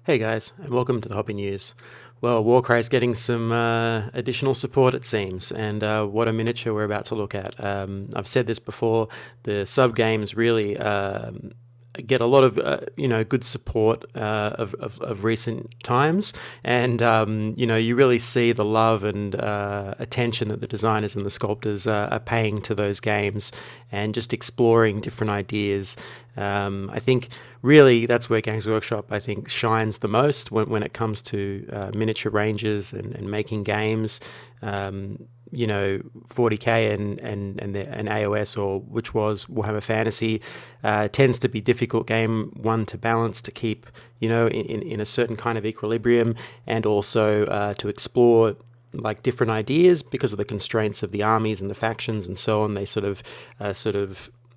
Hey guys, and welcome to the Hobby News. Well, Warcry is getting some additional support, it seems, and what a miniature we're about to look at. I've said this before, the sub games really get a lot of good support of recent times, and you really see the love and attention that the designers and the sculptors are paying to those games, and just exploring different ideas. I think really that's where Games Workshop, I think, shines the most when it comes to miniature ranges and making games. 40k and AOS, or which was Warhammer Fantasy, tends to be difficult game one to balance, to keep in a certain kind of equilibrium, and also to explore like different ideas because of the constraints of the armies and the factions and so on. They sort of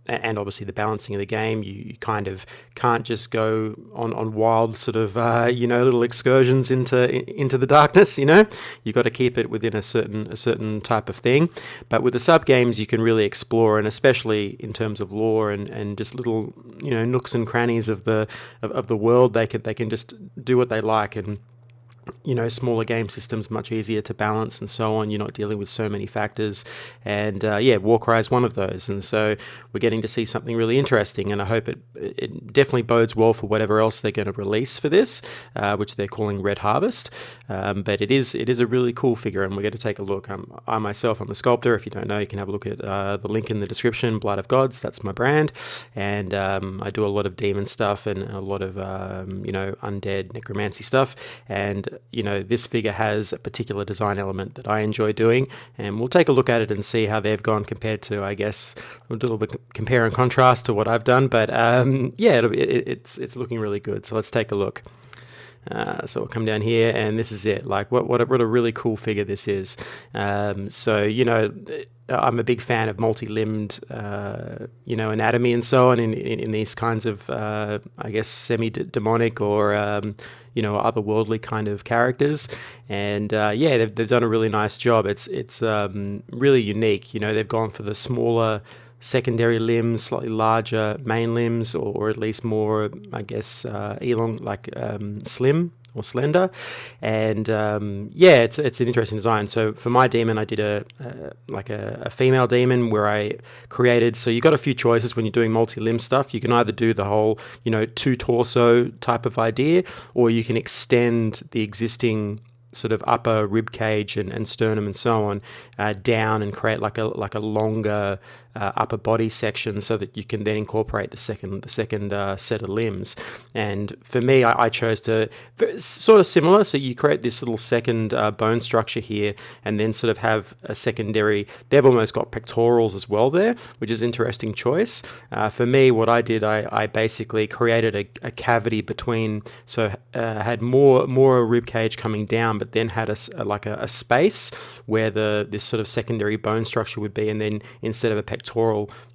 and obviously the balancing of the game, you kind of can't just go on wild sort of little excursions into the darkness. You've got to keep it within a certain type of thing. But with the sub games, you can really explore, and especially in terms of lore and just little nooks and crannies of the world, they can just do what they like. And smaller game systems much easier to balance and so on. You're not dealing with so many factors, and Warcry is one of those. And so we're getting to see something really interesting, and I hope it definitely bodes well for whatever else they're going to release for this, which they're calling Red Harvest. But it is a really cool figure, and we're going to take a look. I myself, I'm the sculptor. If you don't know, you can have a look at the link in the description. Blood of Gods, that's my brand, and I do a lot of demon stuff and a lot of undead necromancy stuff. And this figure has a particular design element that I enjoy doing, and we'll take a look at it and see how they've gone compared to, I guess, a little bit compare and contrast to what I've done. But it's looking really good. So let's take a look. So we'll come down here, and this is it. Like, what a really cool figure this is. I'm a big fan of multi-limbed, anatomy and so on in these kinds of, I guess, semi-demonic or, otherworldly kind of characters. And they've done a really nice job. It's really unique. They've gone for the smaller secondary limbs, slightly larger main limbs, or at least more, I guess, slim or slender. And it's an interesting design. So for my demon, I did a female demon where I created, so you got a few choices when you're doing multi-limb stuff. You can either do the whole two torso type of idea, or you can extend the existing sort of upper rib cage and sternum and so on down, and create like a longer upper body section, so that you can then incorporate the second set of limbs. And for me, I chose to sort of similar. So you create this little second bone structure here, and then sort of have a secondary. They've almost got pectorals as well there, which is an interesting choice. For me, what I did, I basically created a cavity between. So had more rib cage coming down, but then had a space where this sort of secondary bone structure would be, and then instead of a pectoral,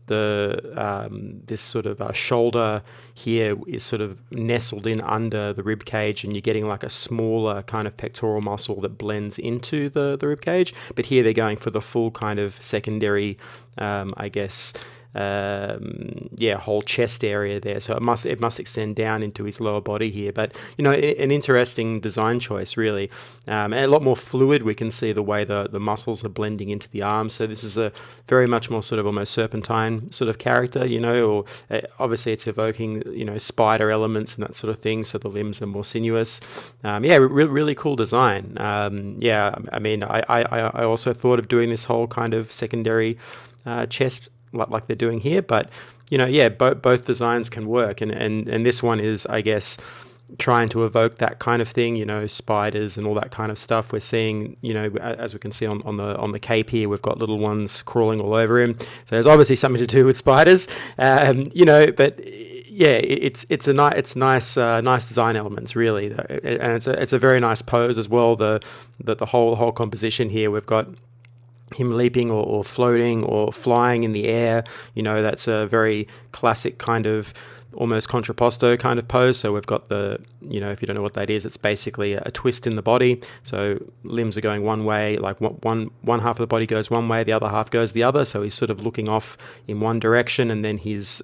this sort of shoulder here is sort of nestled in under the rib cage, and you're getting like a smaller kind of pectoral muscle that blends into the rib cage. But here they're going for the full kind of secondary, I guess, whole chest area there. So it must extend down into his lower body here. But an interesting design choice, really, and a lot more fluid. We can see the way the muscles are blending into the arms. So this is a very much more sort of almost serpentine sort of character, or obviously it's evoking spider elements and that sort of thing. So the limbs are more sinuous. Really cool design. I mean, I also thought of doing this whole kind of secondary chest, like they're doing here, but both designs can work, and this one is, I guess, trying to evoke that kind of thing, spiders and all that kind of stuff. We're seeing, as we can see on the cape here, we've got little ones crawling all over him. So there's obviously something to do with spiders, but it's nice design elements, really, and it's a very nice pose as well. The whole composition here, we've got him leaping or floating or flying in the air. That's a very classic kind of almost contrapposto kind of pose. So we've got the, if you don't know what that is, it's basically a twist in the body. So limbs are going one way, like one half of the body goes one way, the other half goes the other. So he's sort of looking off in one direction, and then his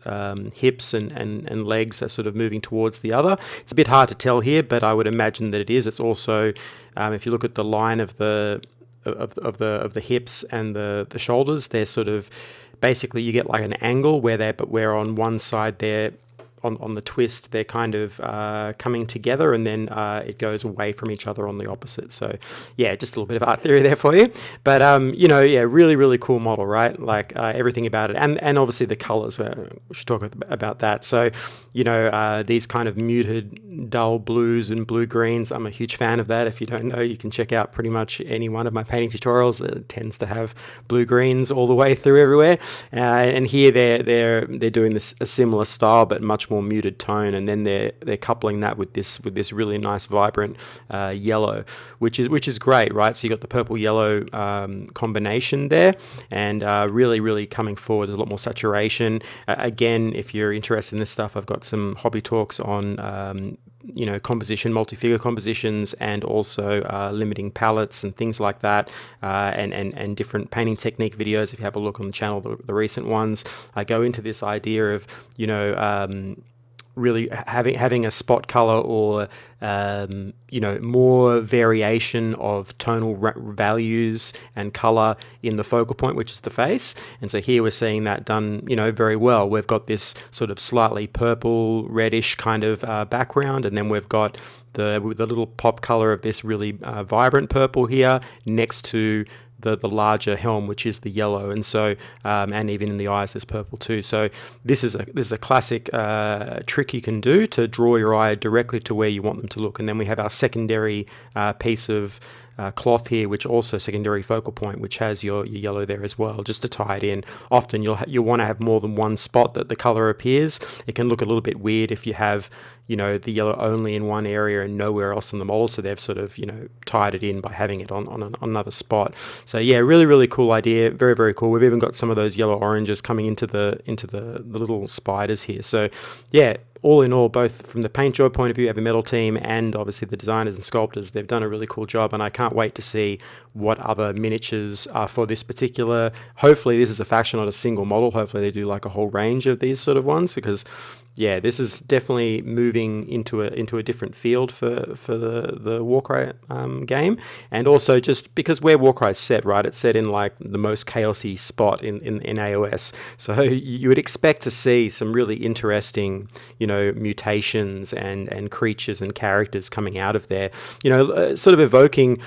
hips and legs are sort of moving towards the other. It's a bit hard to tell here, but I would imagine that it is. It's also, if you look at the line of the hips and the shoulders, they're sort of basically, you get like an angle where on one side they're on the twist, they're kind of coming together, and then it goes away from each other on the opposite. So yeah, just a little bit of art theory there for you. But really, really cool model, right? Like everything about it, and obviously the colors. We should talk about that. So these kind of muted, dull blues and blue greens. I'm a huge fan of that. If you don't know, you can check out pretty much any one of my painting tutorials that tends to have blue greens all the way through everywhere. And here they're doing this a similar style, but much more muted tone, and then they're coupling that with this really nice vibrant yellow, which is great, right? So you got the purple yellow combination there, and really coming forward. There's a lot more saturation. Again, if you're interested in this stuff, I've got some hobby talks on composition, multi-figure compositions, and also limiting palettes and things like that, and different painting technique videos. If you have a look on the channel, the recent ones, I go into this idea of really having a spot color or more variation of tonal values and color in the focal point, which is the face. And so here we're seeing that done very well. We've got this sort of slightly purple reddish kind of background, and then we've got the little pop color of this really vibrant purple here next to the larger helm, which is the yellow, and so and even in the eyes there's purple too. So this is a classic trick you can do to draw your eye directly to where you want them to look. And then we have our secondary piece of cloth here, which also secondary focal point, which has your yellow there as well, just to tie it in. Often you'll want to have more than one spot that the color appears. It can look a little bit weird if you have the yellow only in one area and nowhere else in the model, so they've sort of tied it in by having it on another spot. So yeah, really cool idea, very cool. We've even got some of those yellow oranges coming into the little spiders here. So yeah, all in all, both from the paint job point of view, heavy metal team, and obviously the designers and sculptors, they've done a really cool job, and I can't wait to see what other miniatures are for this particular. Hopefully this is a faction, not a single model. Hopefully they do like a whole range of these sort of ones, because yeah, this is definitely moving into a different field for the Warcry game. And also just because where Warcry is set, right, it's set in like the most chaosy spot in AOS, so you would expect to see some really interesting mutations and creatures and characters coming out of there, sort of evoking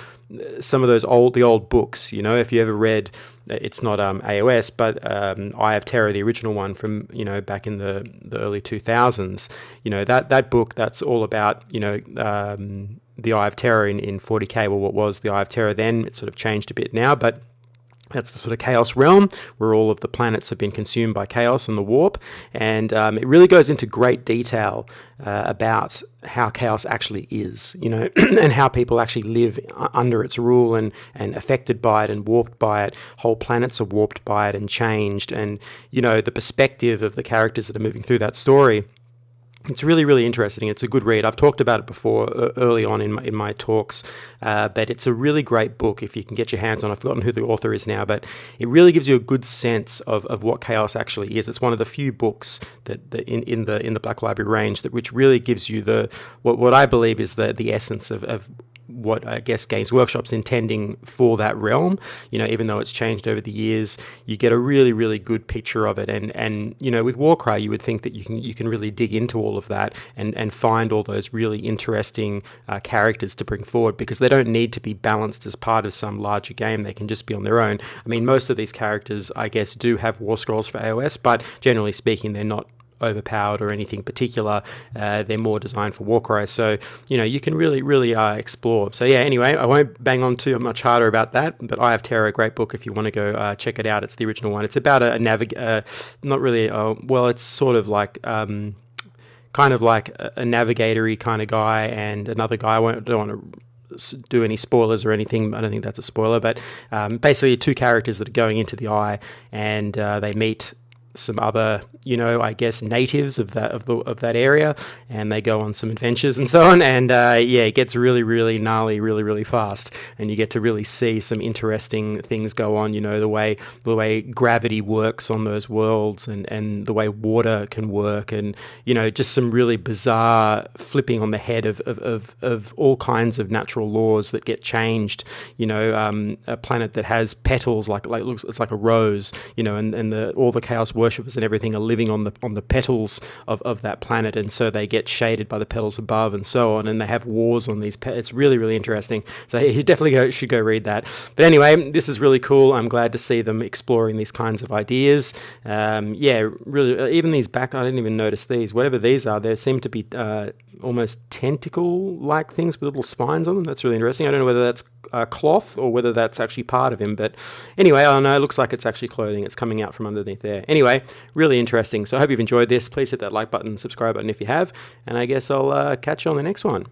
some of the old books. If you ever read, it's not AOS, but Eye of Terror, the original one from back in the early 2000s. That book, that's all about the Eye of Terror in 40k. Well, what was the Eye of Terror then? It's sort of changed a bit now, but that's the sort of chaos realm where all of the planets have been consumed by chaos and the warp. And it really goes into great detail about how chaos actually is, and how people actually live under its rule and affected by it and warped by it. Whole planets are warped by it and changed. And, the perspective of the characters that are moving through that story, it's really interesting. It's a good read. I've talked about it before early on in my talks, but it's a really great book if you can get your hands on. I've forgotten who the author is now, but it really gives you a good sense of what chaos actually is. It's one of the few books that in the Black Library range which really gives you what I believe is the essence of what I guess Games Workshop's intending for that realm. Even though it's changed over the years, you get a really good picture of it. And with Warcry, you would think that you can really dig into all of that and find all those really interesting characters to bring forward, because they don't need to be balanced as part of some larger game. They can just be on their own. I mean, most of these characters, I guess, do have war scrolls for AOS, but generally speaking, they're not overpowered or anything particular. They're more designed for Warcry, so you can really explore. So yeah, anyway, I won't bang on too much harder about that, but Eye of Terror, a great book if you want to go check it out. It's the original one. It's about not really well, it's sort of like kind of like a navigatory kind of guy and another guy. I don't want to do any spoilers or anything. I don't think that's a spoiler, but basically 2 characters that are going into the eye, and they meet some other, I guess, natives of that area, and they go on some adventures and so on. And it gets really, really gnarly, really, really fast, and you get to really see some interesting things go on. The way gravity works on those worlds, and the way water can work, and just some really bizarre flipping on the head of all kinds of natural laws that get changed. A planet that has petals, like looks, it's like a rose, and all the chaos worshippers and everything are living on the petals of that planet, and so they get shaded by the petals above and so on, and they have wars on these it's really, really interesting. So you definitely should go read that. But anyway, this is really cool. I'm glad to see them exploring these kinds of ideas. Really, even these I didn't even notice these. Whatever these are, they seem to be almost tentacle-like things with little spines on them. That's really interesting. I don't know whether that's cloth or whether that's actually part of him, but anyway, I don't know. It looks like it's actually clothing. It's coming out from underneath there. Anyway, really interesting. So I hope you've enjoyed this. Please hit that like button, subscribe button if you have, and I guess I'll catch you on the next one.